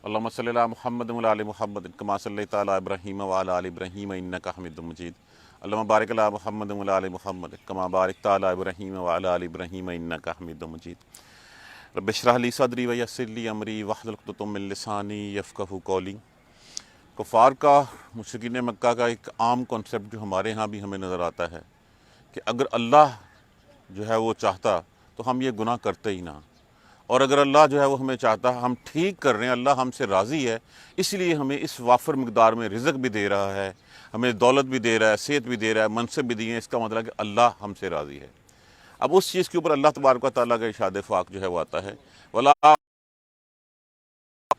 اللهم صل على محمد وعلى آل محمد كما صليت على إبراهيم وعلى آل إبراهيم إنك حميد مجيد اللهم بارك على محمد وعلى آل محمد كما باركت على إبراهيم وعلى آل إبراهيم إنك حميد مجيد رب اشرح لي صدری ویسر لی امری واحلل عقدۃ من لسانی یفقہوا قولی۔ کفار کا، مشرکین مکہ کا ایک عام کنسیپٹ جو ہمارے ہاں بھی ہمیں نظر آتا ہے کہ اگر اللہ جو ہے وہ چاہتا تو ہم یہ گناہ کرتے ہی نہ، اور اگر اللہ جو ہے وہ ہمیں چاہتا ہم ٹھیک کر رہے ہیں، اللہ ہم سے راضی ہے، اس لیے ہمیں اس وافر مقدار میں رزق بھی دے رہا ہے، ہمیں دولت بھی دے رہا ہے، صحت بھی دے رہا ہے، منصب بھی دیے ہیں، اس کا مطلب ہے کہ اللہ ہم سے راضی ہے۔ اب اس چیز کے اوپر اللہ تبارک و تعالیٰ کا ارشاد پاک جو ہے وہ آتا ہے وَلَا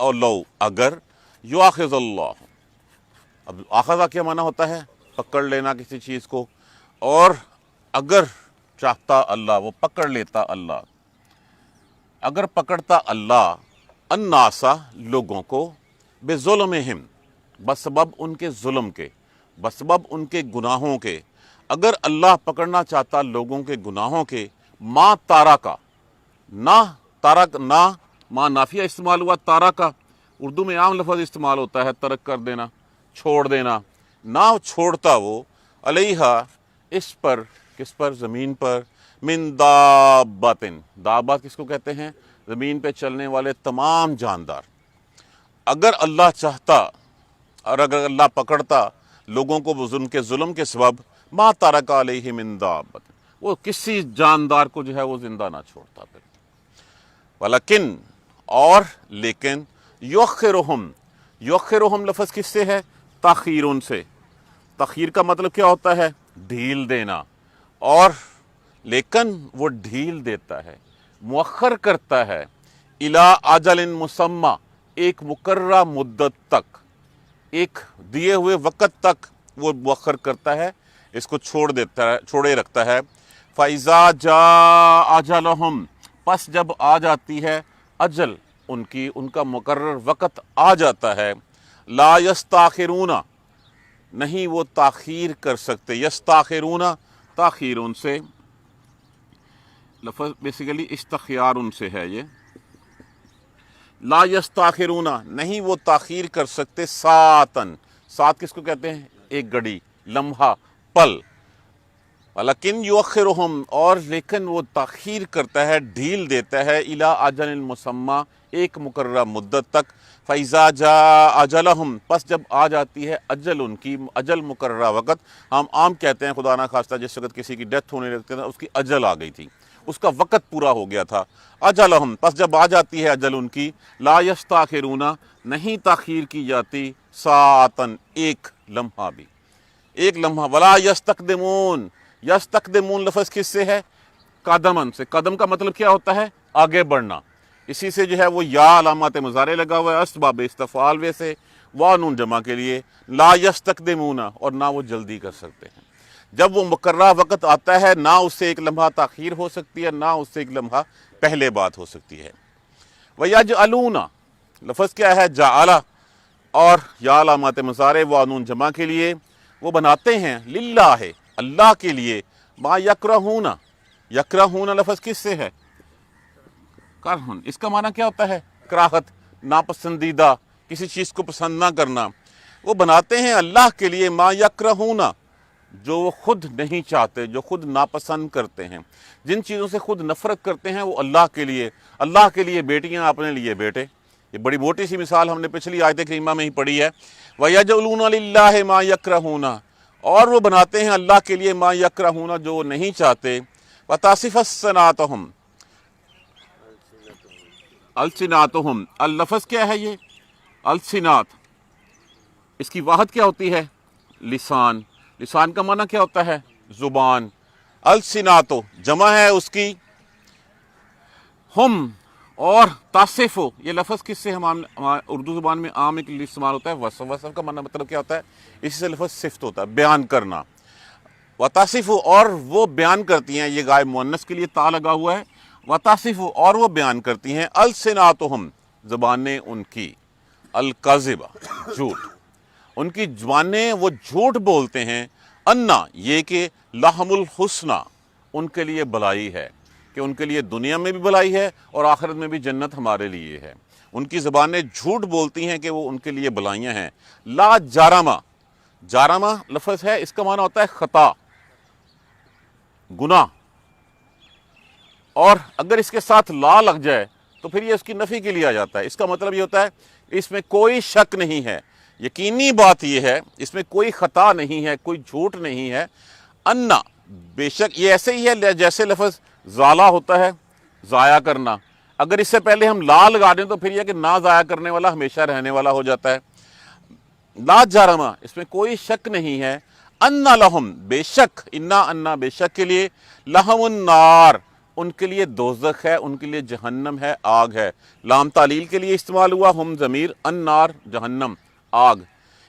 اور لو اگر یؤاخذ اللہ، اب آخذہ کیا معنی ہوتا ہے؟ پکڑ لینا کسی چیز کو، اور اگر چاہتا اللہ، وہ پکڑ لیتا اللہ، اگر پکڑتا اللہ الناسا لوگوں کو بظلمہم، بسبب ان کے ظلم کے، بسبب ان کے گناہوں کے، اگر اللہ پکڑنا چاہتا لوگوں کے گناہوں کے، ما تارا کا، نہ تارک، نہ ما نافیہ استعمال ہوا، تارا کا اردو میں عام لفظ استعمال ہوتا ہے ترک کر دینا، چھوڑ دینا، نہ چھوڑتا وہ علیہا اس پر، کس پر؟ زمین پر، من دابۃ، دابات کس کو کہتے ہیں؟ زمین پہ چلنے والے تمام جاندار۔ اگر اللہ چاہتا اور اگر اللہ پکڑتا لوگوں کو ان کے ظلم کے سبب، ما ترک علیہ من دابۃ، وہ کسی جاندار کو جو ہے وہ زندہ نہ چھوڑتا پھر۔ ولیکن، اور لیکن، یؤخرہم، یؤخرہم لفظ کس سے ہے؟ تاخیر ان سے۔ تاخیر کا مطلب کیا ہوتا ہے؟ ڈھیل دینا، اور لیکن وہ ڈھیل دیتا ہے، مؤخر کرتا ہے، الی اجل مسمی، ایک مقررہ مدت تک، ایک دیے ہوئے وقت تک وہ مؤخر کرتا ہے، اس کو چھوڑ دیتا ہے، چھوڑے رکھتا ہے۔ فَإِذَا جَاءَ أَجَلُهُمْ، پس جب آ جاتی ہے اجل ان کی، ان کا مقرر وقت آ جاتا ہے، لا یستاخرون، نہیں وہ تاخیر کر سکتے، یستاخرون تاخیر ان سے، لفظ بیسیکلی استخیار ان سے ہے یہ، لا یستاخرون، نہیں وہ تاخیر کر سکتے، ساعتن، ساعت کس کو کہتے ہیں؟ ایک گھڑی، لمحہ، پل۔ ولیکن یؤخرہم، اور لیکن وہ تاخیر کرتا ہے، ڈھیل دیتا ہے، الی اجل مسمی، ایک مقررہ مدت تک۔ فَإِذَا جَاءَ أَجَلَهُمْ، پس جب آ جاتی ہے اجل ان کی، اجل مقررہ وقت، ہم عام کہتے ہیں خدا نہ خواستہ جس وقت کسی کی ڈیتھ ہونے لگتی ہے اس کی اجل آ گئی تھی، اس کا وقت پورا ہو گیا تھا۔ اجلہم، پس جب آ جاتی ہے اجل ان کی، لا یستاخرون، نہیں تاخیر کی جاتی، ساعتن، ایک لمحہ بھی، ایک لمحہ۔ ولا یستقدمون، یستقدمون لفظ کس سے ہے؟ قدمن سے۔ قدم کا مطلب کیا ہوتا ہے؟ آگے بڑھنا، اسی سے جو ہے وہ یا علامات مضارع لگا ہوا ہے، اسباب استفعال ویسے، وانون جمع کے لیے، لا یستقدمون، اور نہ وہ جلدی کر سکتے ہیں۔ جب وہ مقررہ وقت آتا ہے، نہ اس سے ایک لمحہ تاخیر ہو سکتی ہے، نہ اس سے ایک لمحہ پہلے بات ہو سکتی ہے۔ وَيَجْعَلُونَ، لفظ کیا ہے؟ جعل، اور یا علامات مضارع وانون جمع کے لیے، وہ بناتے ہیں للہ، اللہ کے لیے، ما یکرہون، یکرہون لفظ کس سے ہے؟ کرہن، اس کا معنی کیا ہوتا ہے؟ کراہت، ناپسندیدہ، کسی چیز کو پسند نہ کرنا۔ وہ بناتے ہیں اللہ کے لیے ما یکرہون، جو وہ خود نہیں چاہتے، جو خود ناپسند کرتے ہیں، جن چیزوں سے خود نفرت کرتے ہیں، وہ اللہ کے لیے، اللہ کے لیے بیٹیاں، اپنے لیے بیٹے۔ یہ بڑی موٹی سی مثال ہم نے پچھلی آیت کریمہ میں ہی پڑھی ہے۔ وَيَجْعَلُونَ لِلَّهِ مَا يَكْرَهُونَ، اور وہ بناتے ہیں اللہ کے لیے ما یکرہون، جو وہ نہیں چاہتے۔ وَتَصِفُ أَلْسِنَتُهُمْ، السناتہم، اللفظ کیا ہے یہ؟ السنات، اس کی واحد کیا ہوتی ہے؟ لسان۔ لسان کا معنی کیا ہوتا ہے؟ زبان۔ السناتو جمع ہے اس کی، ہم، اور تصفو، یہ لفظ کس سے ہمارے اردو زبان میں عام ایک استعمال ہوتا ہے؟ وصف۔ وصف کا معنی مطلب کیا ہوتا ہے؟ اسی سے لفظ صفت ہوتا ہے، بیان کرنا۔ وتصفو، اور وہ بیان کرتی ہیں، یہ غائب مؤنث کے لیے تا لگا ہوا ہے، وتصفو، اور وہ بیان کرتی ہیں، السناتہم، زبانیں ان کی، الکذب، جھوٹ، ان کی زبانیں وہ جھوٹ بولتے ہیں، انا، یہ کہ لہم الحسنہ، ان کے لیے بھلائی ہے، کہ ان کے لیے دنیا میں بھی بھلائی ہے اور آخرت میں بھی جنت ہمارے لیے ہے۔ ان کی زبانیں جھوٹ بولتی ہیں کہ وہ ان کے لیے بلائیاں ہیں. لا جارما، جارما لفظ ہے، اس کا معنی ہوتا ہے خطا، گناہ، اور اگر اس کے ساتھ لا لگ جائے تو پھر یہ اس کی نفی کے لیے آ جاتا ہے. اس کا مطلب یہ ہوتا ہے اس میں کوئی شک نہیں ہے، یقینی بات یہ ہے، اس میں کوئی خطا نہیں ہے، کوئی جھوٹ نہیں ہے. انا، بے شک، یہ ایسے ہی ہے جیسے لفظ زالا ہوتا ہے، ضائع کرنا. اگر اس سے پہلے ہم لا لگا دیں تو پھر یہ کہ نہ ضائع کرنے والا ہمیشہ رہنے والا ہو جاتا ہے. لا جارما، اس میں کوئی شک نہیں ہے. انا لہم، بے شک، انا بے شک کے لیے، لہم النار، ان کے لیے دوزخ ہے، ان کے لیے جہنم ہے، آگ ہے. لام تعلیل کے لیے استعمال ہوا، ہم ضمیر، النار جہنم، آگ.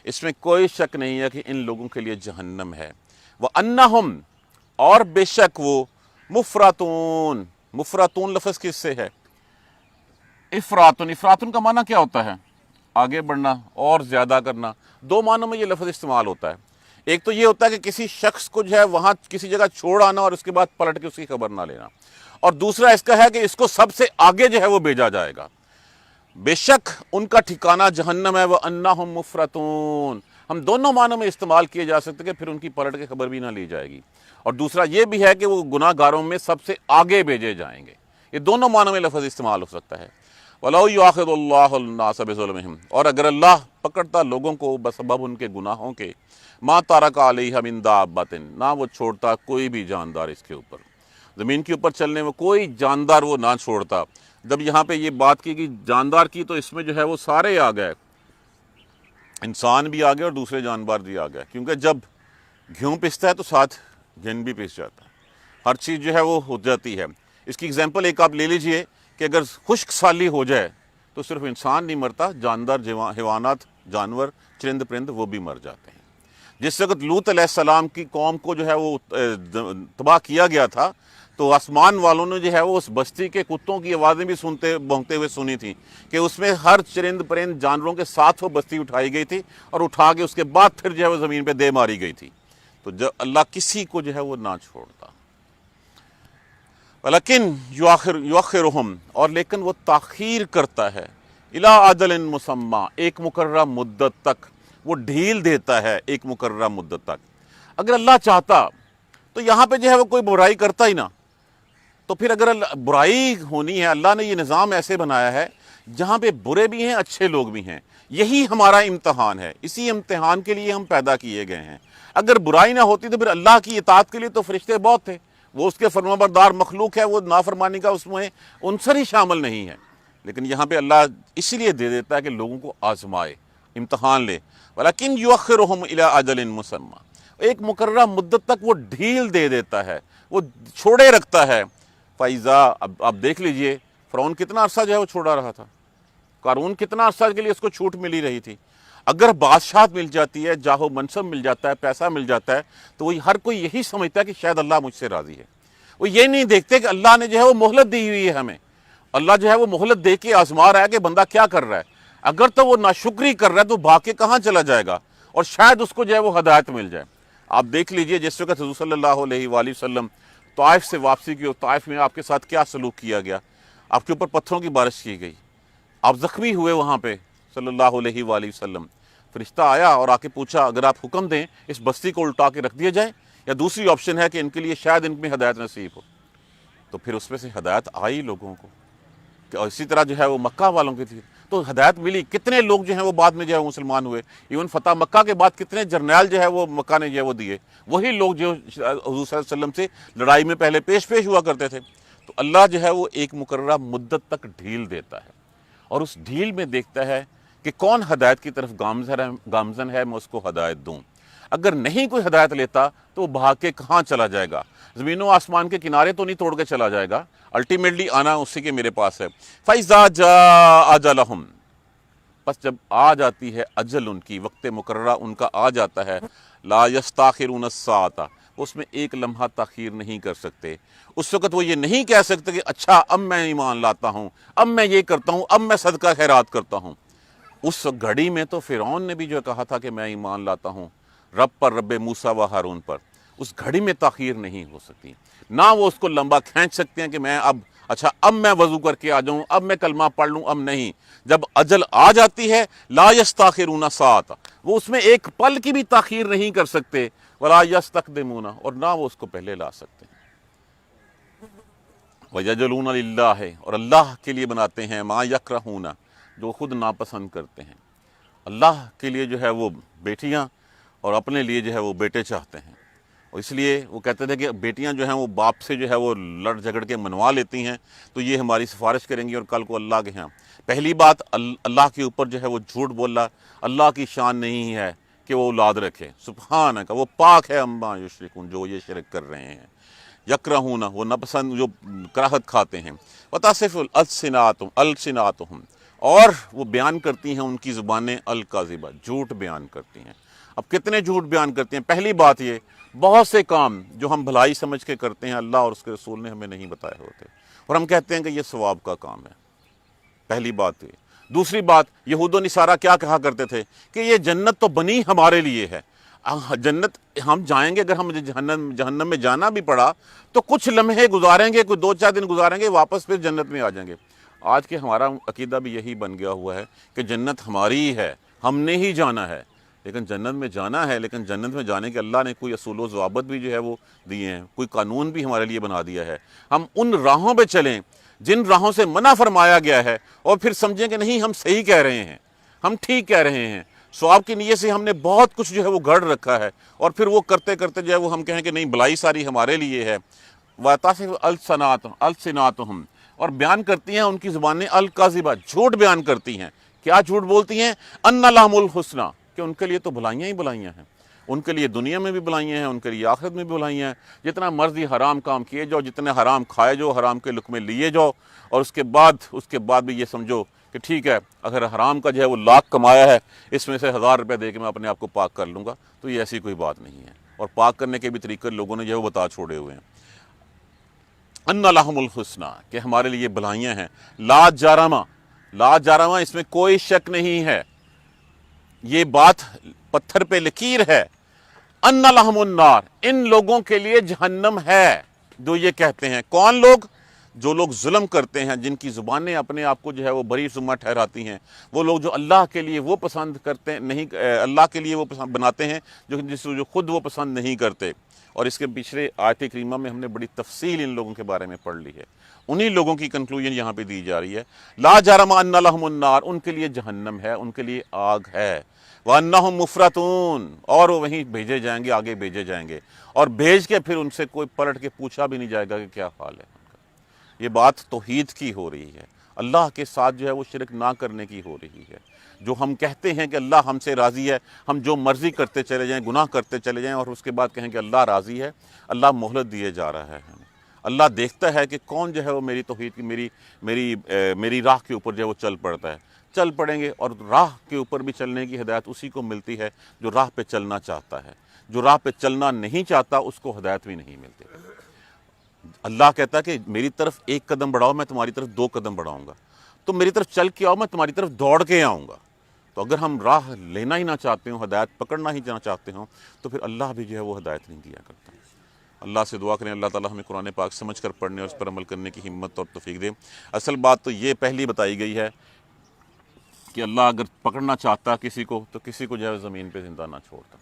اس میں کوئی شک نہیں ہے کہ ان لوگوں کے لیے جہنم ہے. وَأَنَّهُمْ، اور بے شک وہ، مفراتون، مفراتون لفظ کس سے ہے؟ افراتن. افراتن کا معنی کیا ہوتا ہے؟ آگے بڑھنا اور زیادہ کرنا. دو معنوں میں یہ لفظ استعمال ہوتا ہے. ایک تو یہ ہوتا ہے کہ کسی شخص کو جو ہے وہاں کسی جگہ چھوڑ آنا اور اس کے بعد پلٹ کے اس کی خبر نہ لینا، اور دوسرا اس کا ہے کہ اس کو سب سے آگے جو ہے وہ بھیجا جائے گا. بے شک ان کا ٹھکانہ جہنم ہے. وَأَنَّهُمْ مُفْرَطُونَ، ہم دونوں معنوں میں استعمال کیے جا سکتے کہ پھر ان کی پلٹ کے خبر بھی نہ لی جائے گی، اور دوسرا یہ بھی ہے کہ وہ گناہ گاروں میں سب سے آگے بھیجے جائیں گے. یہ دونوں معنوں میں لفظ استعمال ہو سکتا ہے. وَلَوْ يُؤَاخِذُ اللَّهُ النَّاسَ بِظُلْمِهِمْ، اور اگر اللہ پکڑتا لوگوں کو بسبب ان کے گناہوں کے، مَا تَرَكَ عَلَيْهَا مِن دَابَّةٍ، نہ وہ چھوڑتا کوئی بھی جاندار اس کے اوپر، زمین کے اوپر چلنے میں کوئی جاندار وہ نہ چھوڑتا. جب یہاں پہ یہ بات کی جاندار کی تو اس میں جو ہے وہ سارے آ گئے، انسان بھی آ گئے اور دوسرے جانور بھی آ گئے، کیونکہ جب گھیوں پستا ہے تو ساتھ گھن بھی پس جاتا ہے، ہر چیز جو ہے وہ ہو جاتی ہے. اس کی اگزامپل ایک آپ لے لیجئے کہ اگر خشک سالی ہو جائے تو صرف انسان نہیں مرتا، جاندار، حیوانات، جانور، چرند پرند وہ بھی مر جاتے ہیں. جس وقت لوط علیہ السلام کی قوم کو جو ہے وہ تباہ کیا گیا تھا تو آسمان والوں نے جو ہے وہ اس بستی کے کتوں کی آوازیں بھی بھونکتے ہوئے سنی تھیں کہ اس میں ہر چرند پرند جانوروں کے ساتھ وہ بستی اٹھائی گئی تھی، اور اٹھا کے اس کے بعد پھر جو ہے وہ زمین پہ دے ماری گئی تھی. تو جب اللہ کسی کو جو ہے وہ نہ چھوڑتا. ولیکن یؤخرہم، اور لیکن وہ تاخیر کرتا ہے، الی اجل مسمی، ایک مقررہ مدت تک، وہ ڈھیل دیتا ہے ایک مقررہ مدت تک. اگر اللہ چاہتا تو یہاں پہ جو ہے وہ کوئی برائی کرتا ہی نہ. تو پھر اگر برائی ہونی ہے، اللہ نے یہ نظام ایسے بنایا ہے جہاں پہ برے بھی ہیں، اچھے لوگ بھی ہیں. یہی ہمارا امتحان ہے، اسی امتحان کے لیے ہم پیدا کیے گئے ہیں. اگر برائی نہ ہوتی تو پھر اللہ کی اطاعت کے لیے تو فرشتے بہت تھے، وہ اس کے فرمانبردار مخلوق ہے، وہ نافرمانی کا اس میں عنصر ہی شامل نہیں ہے. لیکن یہاں پہ اللہ اسی لیے دے دیتا ہے کہ لوگوں کو آزمائے، امتحان لے. ولیکن یؤخرہم الی اجل مسمی، ایک مقررہ مدت تک وہ ڈھیل دے دیتا ہے، وہ چھوڑے رکھتا ہے. فَإِذَا، اب دیکھ لیجئے فرعون کتنا عرصہ جو ہے وہ چھوڑا رہا تھا، قارون کتنا عرصہ کے لیے اس کو چھوٹ ملی رہی تھی. اگر بادشاہت مل جاتی ہے، جاہ و منصب مل جاتا ہے، پیسہ مل جاتا ہے، تو وہ ہر کوئی یہی سمجھتا ہے کہ شاید اللہ مجھ سے راضی ہے. وہ یہ نہیں دیکھتے کہ اللہ نے جو ہے وہ مہلت دی ہوئی ہے ہمیں، اللہ جو ہے وہ مہلت دے کے آزما رہا ہے کہ بندہ کیا کر رہا ہے. اگر تو وہ ناشکری کر رہا ہے تو بھاگ کے کہاں چلا جائے گا، اور شاید اس کو جو ہے وہ ہدایت مل جائے. آپ دیکھ لیجئے جس وقت حضور صلی اللہ علیہ وآلہ وسلم طائف سے واپسی کی، اور طائف میں آپ کے ساتھ کیا سلوک کیا گیا، آپ کے اوپر پتھروں کی بارش کی گئی، آپ زخمی ہوئے وہاں پہ صلی اللہ علیہ وآلہ وسلم. فرشتہ آیا اور آ کے پوچھا اگر آپ حکم دیں اس بستی کو الٹا کے رکھ دیا جائے، یا دوسری آپشن ہے کہ ان کے لیے شاید ان میں ہدایت نصیب ہو. تو پھر اس میں سے ہدایت آئی لوگوں کو، اور اسی طرح جو ہے وہ مکہ والوں کی تھی تو ہدایت ملی. کتنے لوگ جو ہیں وہ بعد میں جو ہے مسلمان ہوئے. ایون فتح مکہ کے بعد کتنے جرنیل جو ہے وہ مکہ نے جو ہے وہ دیے، وہی لوگ جو حضور صلی اللہ علیہ وسلم سے لڑائی میں پہلے پیش ہوا کرتے تھے. تو اللہ جو ہے وہ ایک مقررہ مدت تک ڈھیل دیتا ہے، اور اس ڈھیل میں دیکھتا ہے کہ کون ہدایت کی طرف گامزن ہے، میں اس کو ہدایت دوں. اگر نہیں کوئی ہدایت لیتا تو وہ بھاگ کے کہاں چلا جائے گا، زمین و آسمان کے کنارے تو نہیں توڑ کے چلا جائے گا، الٹیمیٹلی آنا اسی کے میرے پاس ہے. فَإِذَا جَاءَ أَجَلُهُمْ، پس جب آ جاتی ہے اجل ان کی، وقت مقررہ ان کا آ جاتا ہے، لا يستاخرون الساعة، اس میں ایک لمحہ تاخیر نہیں کر سکتے. اس وقت وہ یہ نہیں کہہ سکتے کہ اچھا اب میں ایمان لاتا ہوں، اب میں یہ کرتا ہوں، اب میں صدقہ خیرات کرتا ہوں. اس گھڑی میں تو فرعون نے بھی جو کہا تھا کہ میں ایمان لاتا ہوں رب پر، رب موسیٰ و ہارون پر، اس گھڑی میں تاخیر نہیں ہو سکتی. نہ وہ اس کو لمبا کھینچ سکتے ہیں کہ میں اب اچھا اب میں وضو کر کے آ جاؤں، اب میں کلمہ پڑھ لوں، اب نہیں، جب اجل آ جاتی ہے لا یستاخرون ساعۃ، وہ اس میں ایک پل کی بھی تاخیر نہیں کر سکتے، ولا یستقدمون، اور نہ وہ اس کو پہلے لا سکتے ہیں۔ وَيَجْعَلُونَ لِلَّهِ، اور اللہ کے لیے بناتے ہیں، ما یکرہون، جو خود ناپسند کرتے ہیں، اللہ کے لیے جو ہے وہ بیٹیاں اور اپنے لیے جو ہے وہ بیٹے چاہتے ہیں، اور اس لیے وہ کہتے تھے کہ بیٹیاں جو ہیں وہ باپ سے جو ہے وہ لڑ جھگڑ کے منوا لیتی ہیں تو یہ ہماری سفارش کریں گی اور کل کو اللہ کے ہاں۔ پہلی بات اللہ کے اوپر جو ہے وہ جھوٹ بولا، اللہ کی شان نہیں ہے کہ وہ اولاد رکھے، سبحانک، وہ پاک ہے عما یشرکون، جو یہ شرک کر رہے ہیں۔ یکرہون، وہ ناپسند، جو کراہت کھاتے ہیں، وتصف السناتہم، اور وہ بیان کرتی ہیں ان کی زبانیں الکاذبہ، جھوٹ بیان کرتی ہیں۔ اب کتنے جھوٹ بیان کرتے ہیں؟ پہلی بات یہ، بہت سے کام جو ہم بھلائی سمجھ کے کرتے ہیں اللہ اور اس کے رسول نے ہمیں نہیں بتائے ہوتے، اور ہم کہتے ہیں کہ یہ ثواب کا کام ہے، پہلی بات یہ۔ دوسری بات، یہود و نصارہ کیا کہا کرتے تھے کہ یہ جنت تو بنی ہمارے لیے ہے، جنت ہم جائیں گے، اگر ہم جہنم میں جانا بھی پڑا تو کچھ لمحے گزاریں گے، کوئی 2-4 دن گزاریں گے، واپس پھر جنت میں آ جائیں گے۔ آج کے ہمارا عقیدہ بھی یہی بن گیا ہوا ہے کہ جنت ہماری ہی ہے، ہم نے ہی جانا ہے، لیکن جنت میں جانا ہے، لیکن جنت میں جانے کے اللہ نے کوئی اصول و ضوابط بھی جو ہے وہ دیے ہیں، کوئی قانون بھی ہمارے لیے بنا دیا ہے۔ ہم ان راہوں پہ چلیں جن راہوں سے منع فرمایا گیا ہے، اور پھر سمجھیں کہ نہیں ہم صحیح کہہ رہے ہیں، ہم ٹھیک کہہ رہے ہیں، ثواب کی نیت سے ہم نے بہت کچھ جو ہے وہ گھڑ رکھا ہے، اور پھر وہ کرتے کرتے جو ہے وہ ہم کہیں کہ نہیں بھلائی ساری ہمارے لیے ہے۔ وَتَصِفُ أَلْسِنَاتُهُمْ، اور بیان کرتی ہیں ان کی زبانیں الکاذبہ، جھوٹ بیان کرتی ہیں۔ کیا جھوٹ بولتی ہیں؟ أَنَّ لَهُمُ الْحُسْنَىٰ، کہ ان کے لیے تو بھلائیاں ہی بھلائیاں ہیں، ان کے لیے دنیا میں بھی بھلائیاں ہیں، ان کے لیے آخرت میں بھی بھلائیاں ہیں۔ جتنا مرضی حرام کام کیے جاؤ، جتنے حرام کھائے جاؤ، حرام کے لقمے لیے جاؤ، اور اس کے بعد بھی یہ سمجھو کہ ٹھیک ہے اگر حرام کا جو ہے وہ 1,00,000 کمایا ہے، اس میں سے 1,000 روپے دے کے میں اپنے آپ کو پاک کر لوں گا، تو یہ ایسی کوئی بات نہیں ہے، اور پاک کرنے کے بھی طریقے لوگوں نے جو ہے وہ بتا چھوڑے ہوئے ہیں۔ ان لہم الحسنیٰ، کہ ہمارے لیے بھلائیاں ہیں، لا جرم، لا جرم، اس میں کوئی شک نہیں ہے، یہ بات پتھر پہ لکیر ہے، ان لہم النار، ان لوگوں کے لیے جہنم ہے جو یہ کہتے ہیں۔ کون لوگ؟ جو لوگ ظلم کرتے ہیں، جن کی زبانیں اپنے آپ کو جو ہے وہ بری ذمہ ٹھہراتی ہیں، وہ لوگ جو اللہ کے لیے وہ پسند کرتے نہیں، اللہ کے لیے وہ پسند بناتے ہیں جو خود وہ پسند نہیں کرتے۔ اور اس کے پچھلے آیت کریمہ میں ہم نے بڑی تفصیل ان لوگوں کے بارے میں پڑھ لی ہے، انہی لوگوں کی کنکلوژن یہاں پہ دی جا رہی ہے۔ لا جرم ان لہم النار، ان کے لیے جہنم ہے، ان کے لیے آگ ہے، وَأَنَّهُمْ مُفْرَطُونَ، اور وہ وہیں بھیجے جائیں گے، آگے بھیجے جائیں گے، اور بھیج کے پھر ان سے کوئی پلٹ کے پوچھا بھی نہیں جائے گا کہ کیا حال ہے ان کا۔ یہ بات توحید کی ہو رہی ہے، اللہ کے ساتھ جو ہے وہ شرک نہ کرنے کی ہو رہی ہے۔ جو ہم کہتے ہیں کہ اللہ ہم سے راضی ہے، ہم جو مرضی کرتے چلے جائیں، گناہ کرتے چلے جائیں، اور اس کے بعد کہیں کہ اللہ راضی ہے، اللہ مہلت دیے جا رہا ہے ہمیں۔ اللہ دیکھتا ہے کہ کون جو ہے وہ میری توحید کی، میری راہ کے اوپر جو ہے وہ چل پڑتا ہے، چل پڑیں گے، اور راہ کے اوپر بھی چلنے کی ہدایت اسی کو ملتی ہے جو راہ پہ چلنا چاہتا ہے، جو راہ پہ چلنا نہیں چاہتا اس کو ہدایت بھی نہیں ملتی۔ اللہ کہتا ہے کہ میری طرف 1 قدم بڑھاؤ، میں تمہاری طرف 2 قدم بڑھاؤں گا، تم میری طرف چل کے آؤ، میں تمہاری طرف دوڑ کے آؤں گا۔ تو اگر ہم راہ لینا ہی نہ چاہتے ہوں، ہدایت پکڑنا ہی نہ چاہتے ہوں، تو پھر اللہ بھی جو ہے وہ ہدایت نہیں دیا کرتا۔ اللہ سے دعا کریں اللہ تعالیٰ ہمیں قرآن پاک سمجھ کر پڑھنے اور اس پر عمل کرنے کی ہمت اور توفیق دے۔ اصل بات تو یہ پہلی بتائی گئی ہے کہ اللہ اگر پکڑنا چاہتا کسی کو تو کسی کو جو ہے زمین پہ زندہ نہ چھوڑتا۔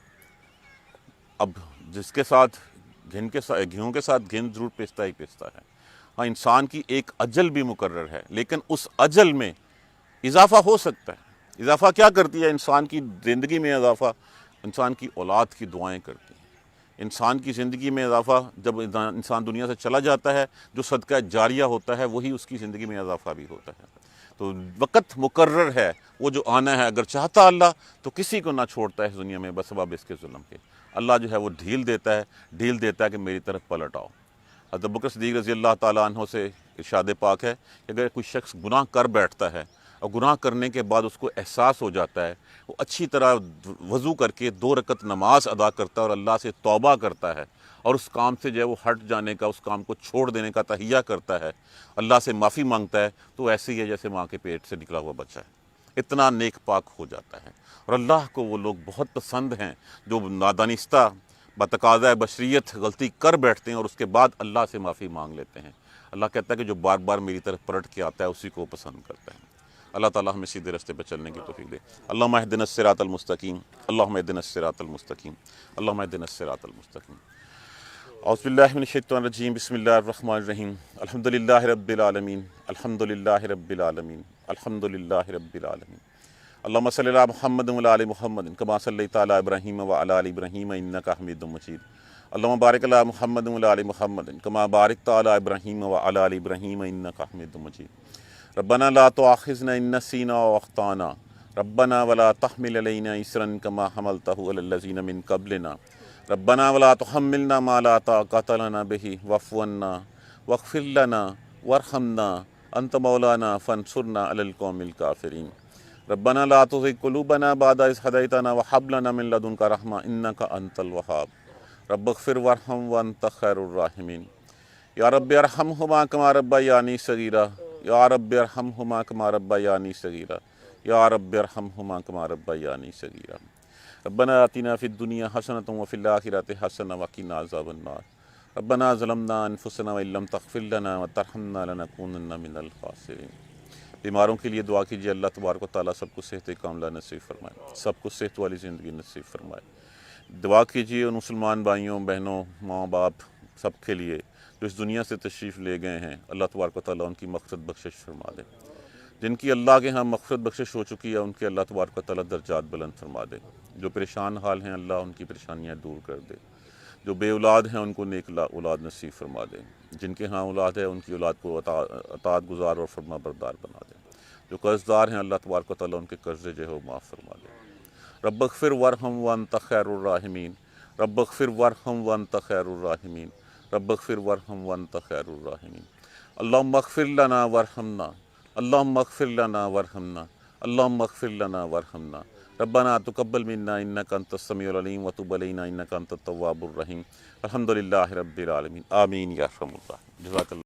اب جس کے ساتھ گھیوں کے ساتھ گھن ضرور پیستا ہی پیستا ہے۔ ہاں، انسان کی ایک اجل بھی مقرر ہے، لیکن اس اجل میں اضافہ ہو سکتا ہے۔ اضافہ کیا کرتی ہے؟ انسان کی زندگی میں اضافہ انسان کی اولاد کی دعائیں کرتی ہیں۔ انسان کی زندگی میں اضافہ جب انسان دنیا سے چلا جاتا ہے، جو صدقہ جاریہ ہوتا ہے وہی اس کی زندگی میں اضافہ بھی ہوتا ہے۔ تو وقت مقرر ہے، وہ جو آنا ہے، اگر چاہتا اللہ تو کسی کو نہ چھوڑتا ہے اس دنیا میں بسبب اس کے ظلم کے۔ اللہ جو ہے وہ ڈھیل دیتا ہے کہ میری طرف پلٹ آؤ۔ حضرت ابوبکر صدیق رضی اللہ تعالیٰ عنہ سے ارشاد پاک ہے کہ اگر کوئی شخص گناہ کر بیٹھتا ہے اور گناہ کرنے کے بعد اس کو احساس ہو جاتا ہے، وہ اچھی طرح وضو کر کے 2 رکعت نماز ادا کرتا ہے اور اللہ سے توبہ کرتا ہے، اور اس کام سے جو ہے وہ ہٹ جانے کا، اس کام کو چھوڑ دینے کا تہیہ کرتا ہے، اللہ سے معافی مانگتا ہے، تو ایسے ہی ہے جیسے ماں کے پیٹ سے نکلا ہوا بچہ ہے، اتنا نیک پاک ہو جاتا ہے۔ اور اللہ کو وہ لوگ بہت پسند ہیں جو نادانستہ بتقاضۂ بشریت غلطی کر بیٹھتے ہیں اور اس کے بعد اللہ سے معافی مانگ لیتے ہیں۔ اللہ کہتا ہے کہ جو بار بار میری طرف پلٹ کے آتا ہے اسی کو پسند کرتا ہے۔ اللہ تعالیٰ ہمیں سیدھے راستے پہ چلنے کی توفیق دے۔ اللہم اہدنا الصراط المستقیم، اللہم اہدنا الصراط المستقیم، اللہم اہدنا الصراط المستقیم۔ اعوذ باللہ من الشیطان الرجیم، بسم اللہ الرحمن الرحیم، الحمدللہ رب العالمین، الحمدللہ رب العالمین، الحمدللہ رب العالمین۔ اللہم صلی علی محمد وعلی آل محمد کما صلیت علی ابراہیم وعلی آل ابراہیم انک حمید مجید۔ اللہم بارک علی محمد وعلی آل محمد کما بارکت علی ابراہیم وعلی آل ابراہیم انک حمید مجید۔ ربنا لا تؤاخذنا ان نسینا او اخطانا ربنا ولا تحمل علینا اصرا کما حملتہ علی الذین من قبلنا ربنا ولا تحملنا ما لا طاقۃ لنا به واعف عنا واغفر لنا وارحمنا انت مولانا فانصرنا علی القوم الکافرین۔ ربنا لا تزغ قلوبنا بعد إذ هديتنا وهب لنا من لدنك رحمة إنك أنت الوهاب رب اغفر وارحم وأنت خير الراحمين۔ یا رب ارحمهما كما ربياني صغيرا، یا رب ارحمهما كما ربياني صغيرا، یا رب ارحمهما كما ربياني صغيرا۔ ربنا آتنا في الدنيا حسنة وفي الآخرة حسنة وقنا عذاب النار۔ ربنا ظلمنا أنفسنا وإن لم تغفر لنا وترحمنا لنكونن من الخاسرين۔ بیماروں کے لیے دعا کیجیے، اللہ تبارک و تعالیٰ سب کو صحت کاملہ نصیب فرمائے، سب کو صحت والی زندگی نصیب فرمائے۔ دعا کیجیے ان مسلمان بھائیوں بہنوں ماں باپ سب کے لیے جو اس دنیا سے تشریف لے گئے ہیں، اللہ تبارک و تعالیٰ ان کی مغفرت بخشش فرما دے۔ جن کی اللہ کے ہاں مغفرت بخشش ہو چکی ہے ان کے اللہ تبارک و تعالیٰ درجات بلند فرما دے۔ جو پریشان حال ہیں اللہ ان کی پریشانیاں دور کر دے۔ جو بے اولاد ہیں ان کو نیک اولاد نصیب فرما دے۔ جن کے ہاں اولاد ہے ان کی اولاد کو اطاعت گزار اور فرما بردار بنا دے۔ جو قرض دار ہیں اللہ تبارک و تعالیٰ ان کے قرضے جو ہے وہ معاف فرما دے۔ رب اغفر وارحم وانت خیر الراحمین، رب اغفر وارحم وانت خیر الراحمین، رب اغفر وارحم وانت خیر الراحمین۔ اللہم اغفر لنا وارحمنا، اللہم اغفر لنا وارحمنا، اللہم اغفر لنا وارحمنا۔ ربنا تقبل منا انک انت السمیع العلیم وتب علینا انک انت التواب الرحیم۔ الحمدللہ رب العالمین، آمین یا رحم اللہ۔ جزاک اللہ۔